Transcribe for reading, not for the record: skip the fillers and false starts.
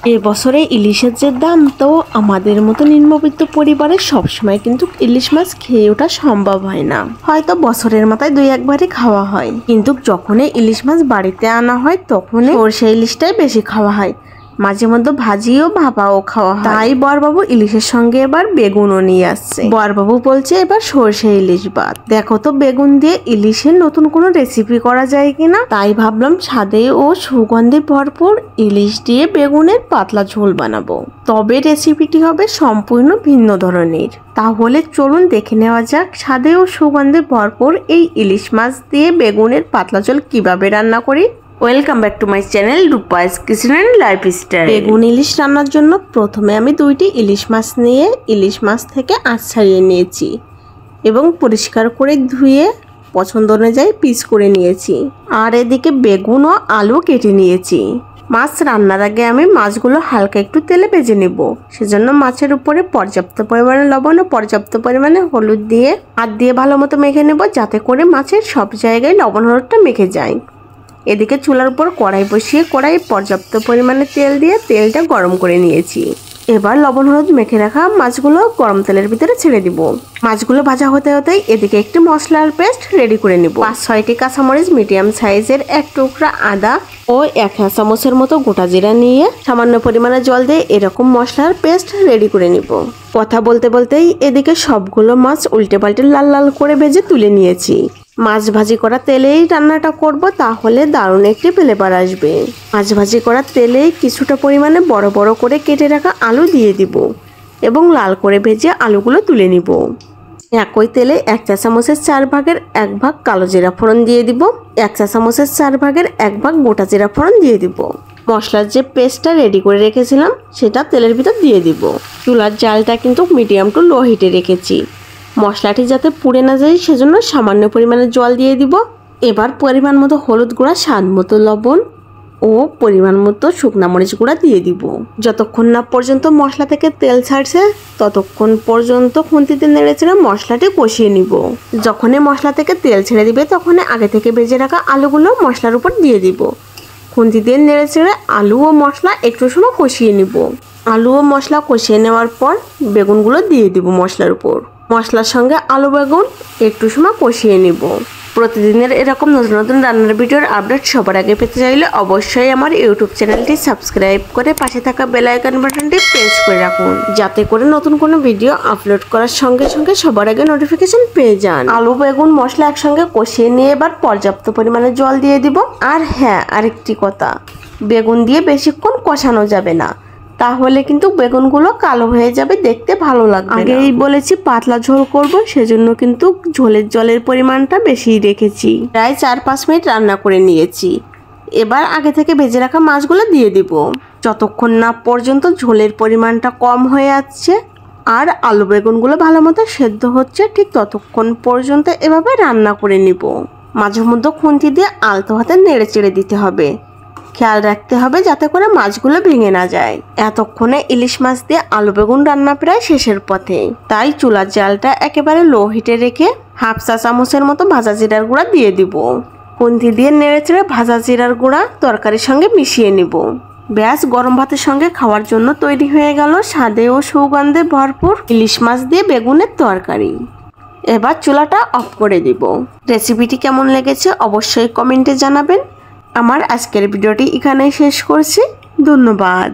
এই বছরে ইলিশের যে দাম, তো আমাদের মতো নিম্নবিত্ত পরিবারে সবসময় কিন্তু ইলিশ মাছ খেয়ে ওঠা সম্ভব হয় না। হয়তো বছরের মাথায় 2-1বারই খাওয়া হয়, কিন্তু যখনই ইলিশ মাছ বাড়িতে আনা হয় তখনই সরষে ইলিশটাই বেশি খাওয়া হয়। মাঝে মধ্যে ভাজিও ভাপাও খাওয়া হয়। তাই বরবাবু ইলিশের সঙ্গে এবার বেগুনও নিয়ে আসছে। বরবাবু বলছে এবার সরষে ইলিশ বাদ। দেখো তো বেগুন দিয়ে ইলিশের নতুন কোনো রেসিপি করা যায় কিনা। তাই ভাবলাম স্বাদে ও সুগন্ধে ভরপুর ইলিশ দিয়ে বেগুনের পাতলা ঝোল বানাবো। তবে রেসিপিটি হবে সম্পূর্ণ ভিন্ন ধরনের। তাহলে চলুন দেখে নেওয়া যাক স্বাদে ও সুগন্ধে ভরপুর এই ইলিশ মাছ দিয়ে বেগুনের পাতলা ঝোল কিভাবে রান্না করি। Welcome back to my channel Rupa's kitchen and lifestyle. বেগুন ইলিশ রান্নার জন্য প্রথমে আমি 2টি ইলিশ মাছ নিয়ে ইলিশ মাছ থেকে আঁশ ছাড়িয়ে নিয়েছি এবং পরিষ্কার করে ধুয়ে পছন্দ অনুযায়ী পিস করে নিয়েছি। আর এদিকে বেগুন ও আলু কেটে নিয়েছি। মাছ রান্নার আগে আমি মাছগুলো হালকা একটু তেলে ভেজে নেব। সেজন্য মাছের উপরে পর্যাপ্ত পরিমাণে লবণ ও পর্যাপ্ত পরিমাণে হলুদ দিয়ে হাত দিয়ে ভালো মতো মেখে নেব, যাতে করে মাছের সব জায়গায় লবণ হলুদটা মেখে যায়। এদিকে চুলার উপর কড়াই বসিয়ে কড়াই পর্যাপ্ত পরিমাণে তেল দিয়ে তেলটা গরম করে নিয়েছি। এবার লবণ হলুদ মেখে রাখা মাছগুলো গরম তেলের ভিতরে ছেড়ে দিব। মাছগুলো ভাজা হতে হতেই এদিকে একটি মশলার পেস্ট রেডি করে নিব। 5-6টি কাঁচামরিচ, মিডিয়াম সাইজের 1 টুকরা আদা ও 1 চামচের মতো গোটা জিরা নিয়ে সামান্য পরিমাণে জল দিয়ে এরকম মশলার পেস্ট রেডি করে নিব। কথা বলতে বলতেই এদিকে সবগুলো মাছ উল্টে পাল্টে লাল লাল করে ভেজে তুলে নিয়েছি। মাছ ভাজি করা তেলেই রান্নাটা করব, তাহলে দারুণ একটি ফ্লেভার আসবে। মাছ ভাজি করা তেলেই কিছুটা পরিমাণে বড় বড় করে কেটে রাখা আলু দিয়ে দিব এবং লাল করে ভেজে আলুগুলো তুলে নিব। একই তেলে 1 চা চামচের 4 ভাগের 1 ভাগ কালো জিরা ফোড়ন দিয়ে দিব। 1 চা চামচের 4 ভাগের 1 ভাগ গোটা জিরা ফোড়ন দিয়ে দিব। মশলার যে পেস্টটা রেডি করে রেখেছিলাম সেটা তেলের ভিতর দিয়ে দিব। চুলার জালটা কিন্তু মিডিয়াম টু লো হিটে রেখেছি। মশলাটি যাতে পুড়ে না যায় সেজন্য সামান্য পরিমাণে জল দিয়ে দিব। এবার পরিমাণ মতো হলুদ গুঁড়া, স্বাদ মতো লবণ ও পরিমাণ মতো শুকনা মরিচ গুঁড়া দিয়ে দিব। যতক্ষণ না পর্যন্ত মশলা থেকে তেল ছাড়ছে ততক্ষণ পর্যন্ত খুন্তিতে নেড়েচেড়ে মশলাটি কষিয়ে নিব। যখনই মশলা থেকে তেল ছেড়ে দিবে তখনই আগে থেকে ভেজে রাখা আলুগুলো মশলার উপর দিয়ে দিব। খুন্তি দিয়ে নেড়েচেড়ে আলু ও মশলা একটু সময় কষিয়ে নিব। আলু ও মশলা কষিয়ে নেওয়ার পর বেগুনগুলো দিয়ে দিব মশলার উপর। মশলার সঙ্গে আলু বেগুন একটু সময় কষিয়ে নিব। প্রতিদিনের এরকম নতুন নতুন রান্নার ভিডিওর আপডেট সবার আগে পেতে চাইলে অবশ্যই আমার ইউটিউব চ্যানেলটি সাবস্ক্রাইব করে পাশে থাকা বেল আইকন বাটনটি প্রেস করে রাখুন, যাতে করে নতুন কোনো ভিডিও আপলোড করার সঙ্গে সঙ্গে সবার আগে নোটিফিকেশন পেয়ে যান। আলু বেগুন মশলা একসঙ্গে কষিয়ে নিয়ে এবার পর্যাপ্ত পরিমাণে জল দিয়ে দিব। আর হ্যাঁ, আরেকটি কথা, বেগুন দিয়ে বেশিক্ষণ কষানো যাবে না, তাহলে কিন্তু বেগুনগুলো কালো হয়ে যাবে, দেখতে ভালো লাগবে। আগেই বলেছি পাতলা ঝোল করব, সেজন্য কিন্তু জলের পরিমাণটা বেশি রেখেছি। প্রায় 4-5 মিনিট রান্না করে নিয়েছি। এবার আগে থেকে ভেজে রাখা মাছগুলো দিয়ে দিব। যতক্ষণ না পর্যন্ত ঝোলের পরিমাণটা কম হয়ে যাচ্ছে আর আলু বেগুনগুলো ভালো মতো সেদ্ধ হচ্ছে, ঠিক ততক্ষণ পর্যন্ত এভাবে রান্না করে নিব। মাঝে মধ্যে খুন্তি দিয়ে আলতো হাতে নেড়ে চেড়ে দিতে হবে। খেয়াল রাখতে হবে যাতে করে মাছগুলো ভেঙে না যায়। এতক্ষণে ইলিশ মাছ দিয়ে আলু বেগুন রান্না প্রায় শেষের পথে। তাই চুলার জালটা একেবারে লো হিটে রেখে 1/2 চা চামচের মতো ভাজা জিরার গুঁড়া দিয়ে দিব। খুন্তি দিয়ে নেড়েচেড়ে ভাজা জিরার গুঁড়া তরকারির সঙ্গে মিশিয়ে নিব। ব্যাস, গরম ভাতের সঙ্গে খাওয়ার জন্য তৈরি হয়ে গেল স্বাদে ও সুগন্ধে ভরপুর ইলিশ মাছ দিয়ে বেগুনের তরকারি। এবার চুলাটা অফ করে দিব। রেসিপিটি কেমন লেগেছে অবশ্যই কমেন্টে জানাবেন। আমার আজকের ভিডিওটি এখানেই শেষ করছি। ধন্যবাদ।